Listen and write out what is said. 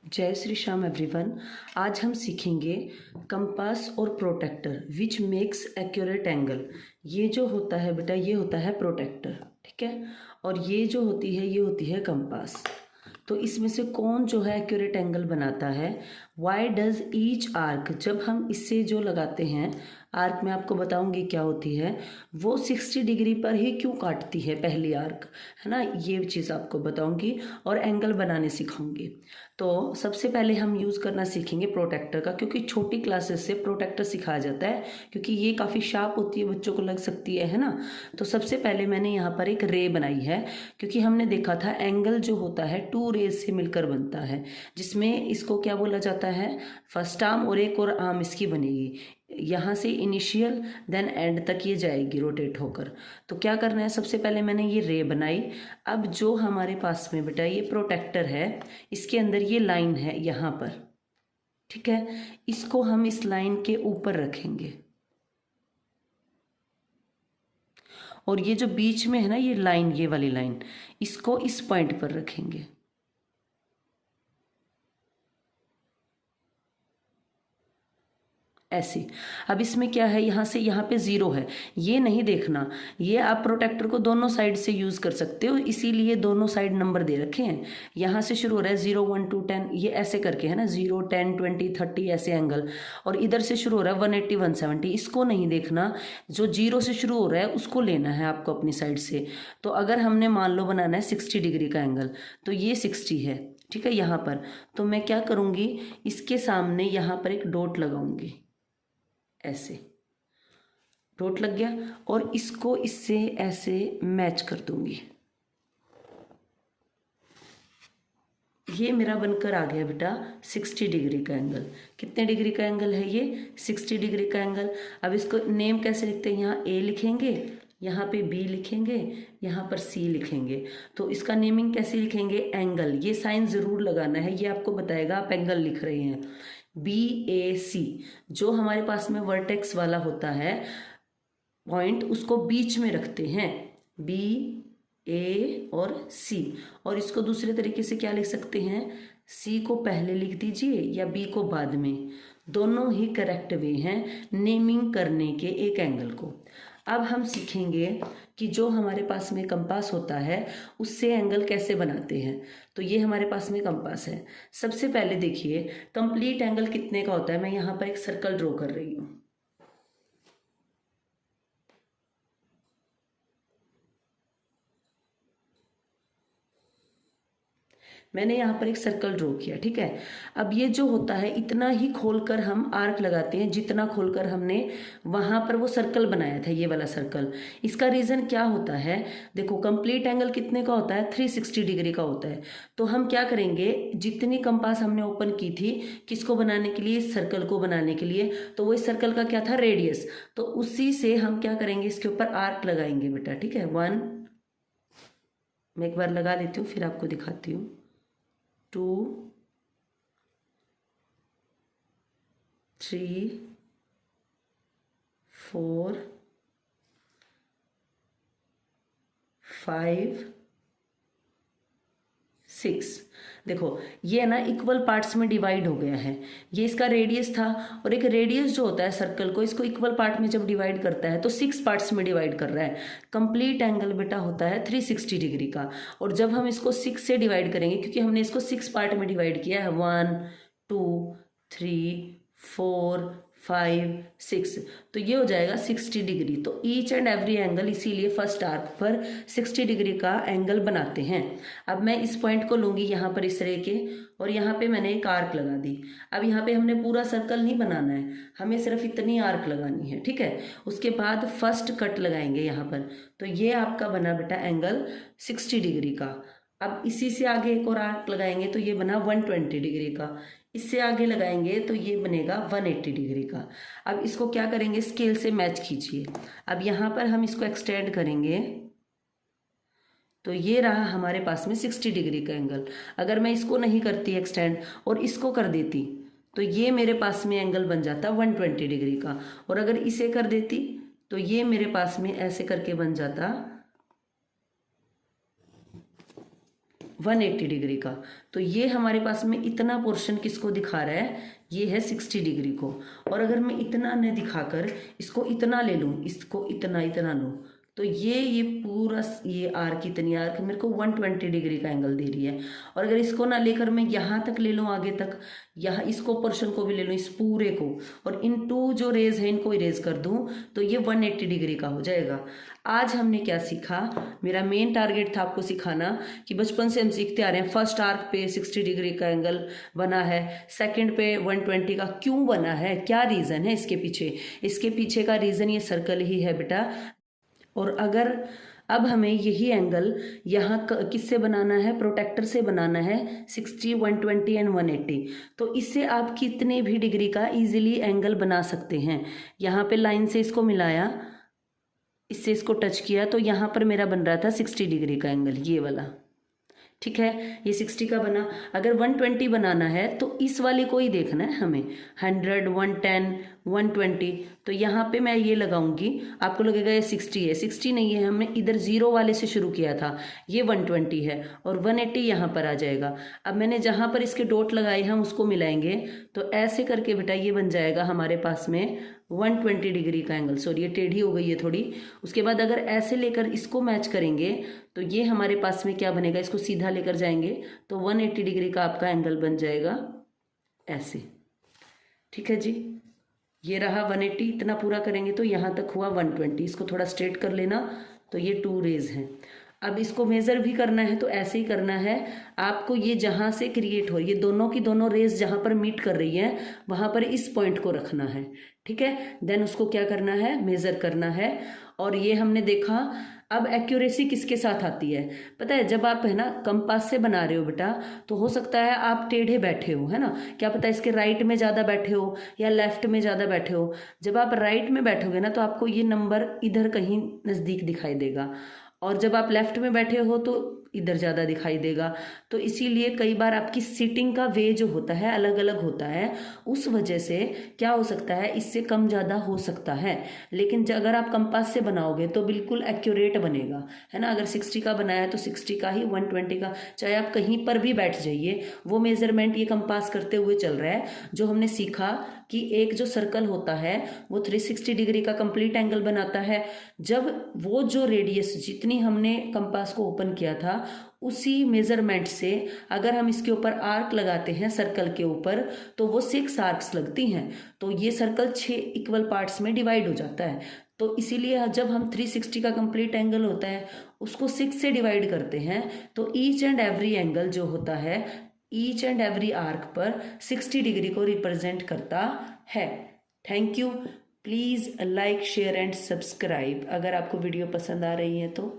जय श्री श्याम एवरीवन। आज हम सीखेंगे कंपास और protractor which makes accurate angle. ये जो होता है बेटा, ये होता है प्रोटेक्टर, ठीक है। और ये जो होती है, ये होती है कंपास। तो इसमें से कौन जो है एक्यूरेट एंगल बनाता है? वाई डज ईच आर्क, जब हम इससे जो लगाते हैं आर्क, में आपको बताऊंगी क्या होती है, वो 60 डिग्री पर ही क्यों काटती है पहली आर्क, है ना। ये चीज़ आपको बताऊंगी और एंगल बनाने सिखाऊंगी। तो सबसे पहले हम यूज़ करना सीखेंगे प्रोटेक्टर का, क्योंकि छोटी क्लासेस से प्रोटेक्टर सिखाया जाता है, क्योंकि ये काफ़ी शार्प होती है, बच्चों को लग सकती है ना। तो सबसे पहले मैंने यहाँ पर एक रे बनाई है, क्योंकि हमने देखा था एंगल जो होता है 2 रेज से मिलकर बनता है, जिसमें इसको क्या बोला जाता है, फर्स्ट आर्म और एक और आर्म इसकी बनेगी। यहाँ से इनिशियल देन एंड तक ये जाएगी रोटेट होकर। तो क्या करना है, सबसे पहले मैंने ये रे बनाई। अब जो हमारे पास में बेटा ये प्रोटेक्टर है, इसके अंदर ये लाइन है यहाँ पर, ठीक है। इसको हम इस लाइन के ऊपर रखेंगे, और ये जो बीच में है ना ये लाइन, ये वाली लाइन, इसको इस पॉइंट पर रखेंगे, ऐसे। अब इसमें क्या है, यहाँ से यहाँ पे ज़ीरो है, ये नहीं देखना। ये आप प्रोटेक्टर को दोनों साइड से यूज़ कर सकते हो, इसीलिए दोनों साइड नंबर दे रखे हैं। यहाँ से शुरू हो रहा है 0 1 2 10, ये ऐसे करके है ना, 0 10 20 30 ऐसे एंगल। और इधर से शुरू हो रहा है 180 170, इसको नहीं देखना। जो 0 से शुरू हो रहा है उसको लेना है आपको अपनी साइड से। तो अगर हमने मान लो बनाना है 60 डिग्री का एंगल, तो ये 60 है, ठीक है। यहाँ पर तो मैं क्या करूँगी, इसके सामने यहाँ पर एक डॉट लगाऊंगी, ऐसे डॉट लग गया, और इसको इससे ऐसे मैच कर दूंगी। ये मेरा बनकर आ गया बेटा 60 डिग्री का एंगल। कितने डिग्री का एंगल है ये? 60 डिग्री का एंगल। अब इसको नेम कैसे लिखते हैं, यहाँ ए लिखेंगे, यहाँ पे बी लिखेंगे, यहाँ पर सी लिखेंगे। तो इसका नेमिंग कैसे लिखेंगे, एंगल। ये साइन ज़रूर लगाना है, ये आपको बताएगा आप एंगल लिख रहे हैं। BAC, जो हमारे पास में वर्टेक्स वाला होता है पॉइंट, उसको बीच में रखते हैं, BA और C। और इसको दूसरे तरीके से क्या लिख सकते हैं, C को पहले लिख दीजिए या B को बाद में, दोनों ही करेक्ट वे हैं नेमिंग करने के एक एंगल को। अब हम सीखेंगे कि जो हमारे पास में कंपास होता है उससे एंगल कैसे बनाते हैं। तो ये हमारे पास में कंपास है। सबसे पहले देखिए कंप्लीट एंगल कितने का होता है। मैं यहाँ पर एक सर्कल ड्रॉ कर रही हूँ। मैंने यहाँ पर एक सर्कल ड्रॉ किया, ठीक है। अब ये जो होता है इतना ही खोलकर हम आर्क लगाते हैं, जितना खोलकर हमने वहाँ पर वो सर्कल बनाया था, ये वाला सर्कल। इसका रीज़न क्या होता है, देखो कंप्लीट एंगल कितने का होता है, 360 डिग्री का होता है। तो हम क्या करेंगे, जितनी कंपास हमने ओपन की थी किसको बनाने के लिए, सर्कल को बनाने के लिए, तो वो इस सर्कल का क्या था, रेडियस। तो उसी से हम क्या करेंगे, इसके ऊपर आर्क लगाएंगे बेटा, ठीक है। 1, मैं एक बार लगा लेती हूँ फिर आपको दिखाती हूँ। 2 3 4 5 6। देखो ये ना इक्वल पार्ट्स में डिवाइड हो गया है। ये इसका रेडियस था, और एक रेडियस जो होता है सर्कल को, इसको इक्वल पार्ट में जब डिवाइड करता है तो 6 पार्ट्स में डिवाइड कर रहा है। कंप्लीट एंगल बेटा होता है 360 डिग्री का। और जब हम इसको 6 से डिवाइड करेंगे, क्योंकि हमने इसको 6 पार्ट में डिवाइड किया है, 1 2 3 4 5 6, तो ये हो जाएगा 60 डिग्री। तो ईच एंड एवरी एंगल, इसीलिए फर्स्ट आर्क पर 60 डिग्री का एंगल बनाते हैं। अब मैं इस पॉइंट को लूँगी यहाँ पर इस रे के, और यहाँ पे मैंने एक आर्क लगा दी। अब यहाँ पे हमने पूरा सर्कल नहीं बनाना है, हमें सिर्फ इतनी आर्क लगानी है, ठीक है। उसके बाद फर्स्ट कट लगाएंगे यहाँ पर। तो ये आपका बना बेटा एंगल 60 डिग्री का। अब इसी से आगे एक और आर्क लगाएंगे तो ये बना 120 डिग्री का। इससे आगे लगाएंगे तो ये बनेगा 180 डिग्री का। अब इसको क्या करेंगे, स्केल से मैच कीजिए। अब यहाँ पर हम इसको एक्सटेंड करेंगे, तो ये रहा हमारे पास में 60 डिग्री का एंगल। अगर मैं इसको नहीं करती एक्सटेंड और इसको कर देती, तो ये मेरे पास में एंगल बन जाता 120 डिग्री का। और अगर इसे कर देती तो ये मेरे पास में ऐसे करके बन जाता 180 डिग्री का। तो ये हमारे पास में इतना पोर्शन किसको दिखा रहा है, ये है 60 डिग्री को। और अगर मैं इतना न दिखाकर इसको इतना ले लूँ, इसको इतना इतना लूँ, तो ये पूरा ये आर्क, इतनी आर्क मेरे को 120 डिग्री का एंगल दे रही है। और अगर इसको ना लेकर मैं यहाँ तक ले लूँ, आगे तक, यहाँ इसको पोर्शन को भी ले लूँ, इस पूरे को, और इन टू जो रेज है इनको इरेज कर दूँ, तो ये 180 डिग्री का हो जाएगा। आज हमने क्या सीखा, मेरा मेन टारगेट था आपको सिखाना कि बचपन से हम सीखते आ रहे हैं, फर्स्ट आर्क पे 60 डिग्री का एंगल बना है, सेकंड पे 120 का क्यों बना है, क्या रीज़न है इसके पीछे। इसके पीछे का रीज़न ये सर्कल ही है बेटा। और अगर अब हमें यही एंगल यहाँ किससे बनाना है, प्रोटेक्टर से बनाना है, 60, 120 एंड 180, तो इससे आप कितने भी डिग्री का इजीली एंगल बना सकते हैं। यहाँ पे लाइन से इसको मिलाया, इससे इसको टच किया, तो यहाँ पर मेरा बन रहा था 60 डिग्री का एंगल, ये वाला, ठीक है, ये 60 का बना। अगर 120 बनाना है तो इस वाले को ही देखना है हमें, 100, 110, 120, तो यहाँ पे मैं ये लगाऊंगी, आपको लगेगा ये 60 है, 60 नहीं है, हमने इधर जीरो वाले से शुरू किया था, ये 120 है, और 180 यहाँ पर आ जाएगा। अब मैंने जहाँ पर इसके डॉट लगाए हम उसको मिलाएंगे, तो ऐसे करके बेटा ये बन जाएगा हमारे पास में 120 डिग्री का एंगल। सॉरी, ये टेढ़ी हो गई है थोड़ी। उसके बाद अगर ऐसे लेकर इसको मैच करेंगे तो ये हमारे पास में क्या बनेगा, इसको सीधा लेकर जाएंगे तो 180 डिग्री का आपका एंगल बन जाएगा ऐसे, ठीक है जी। ये रहा 180, इतना पूरा करेंगे तो यहाँ तक हुआ 120, इसको थोड़ा स्ट्रेट कर लेना, तो ये 2 रेज हैं। अब इसको मेज़र भी करना है तो ऐसे ही करना है आपको, ये जहाँ से क्रिएट हो, ये दोनों की दोनों रेज जहाँ पर मीट कर रही है वहाँ पर इस पॉइंट को रखना है, ठीक है। देन उसको क्या करना है, मेज़र करना है। और ये हमने देखा। अब एक्यूरेसी किसके साथ आती है, पता है, जब आप है ना कंपास से बना रहे हो बेटा, तो हो सकता है आप टेढ़े बैठे हो, है ना, क्या पता इसके राइट में ज़्यादा बैठे हो या लेफ्ट में ज़्यादा बैठे हो। जब आप राइट में बैठोगे ना तो आपको ये नंबर इधर कहीं नज़दीक दिखाई देगा, और जब आप लेफ्ट में बैठे हो तो इधर ज़्यादा दिखाई देगा। तो इसीलिए कई बार आपकी सीटिंग का वे जो होता है अलग अलग होता है, उस वजह से क्या हो सकता है, इससे कम ज़्यादा हो सकता है। लेकिन अगर आप कंपास से बनाओगे तो बिल्कुल एक्यूरेट बनेगा, है ना। अगर 60 का बनाया तो 60 का ही, 120 का, चाहे आप कहीं पर भी बैठ जाइए, वो मेजरमेंट ये कंपास करते हुए चल रहा है। जो हमने सीखा कि एक जो सर्कल होता है वो 360 डिग्री का कंप्लीट एंगल बनाता है, जब वो जो रेडियस जितनी हमने कंपास को ओपन किया था उसी मेजरमेंट से अगर हम इसके ऊपर आर्क लगाते हैं सर्कल के ऊपर, तो वो 6 आर्क्स लगती हैं, तो ये सर्कल 6 इक्वल पार्ट्स में डिवाइड हो जाता है। तो इसीलिए जब हम 360 का कंप्लीट एंगल होता है उसको 6 से डिवाइड करते हैं, तो ईच एंड एवरी एंगल जो होता है, ईच एंड एवरी आर्क पर 60 डिग्री को रिप्रेजेंट करता है। Thank you. Please like, share and subscribe. अगर आपको वीडियो पसंद आ रही है तो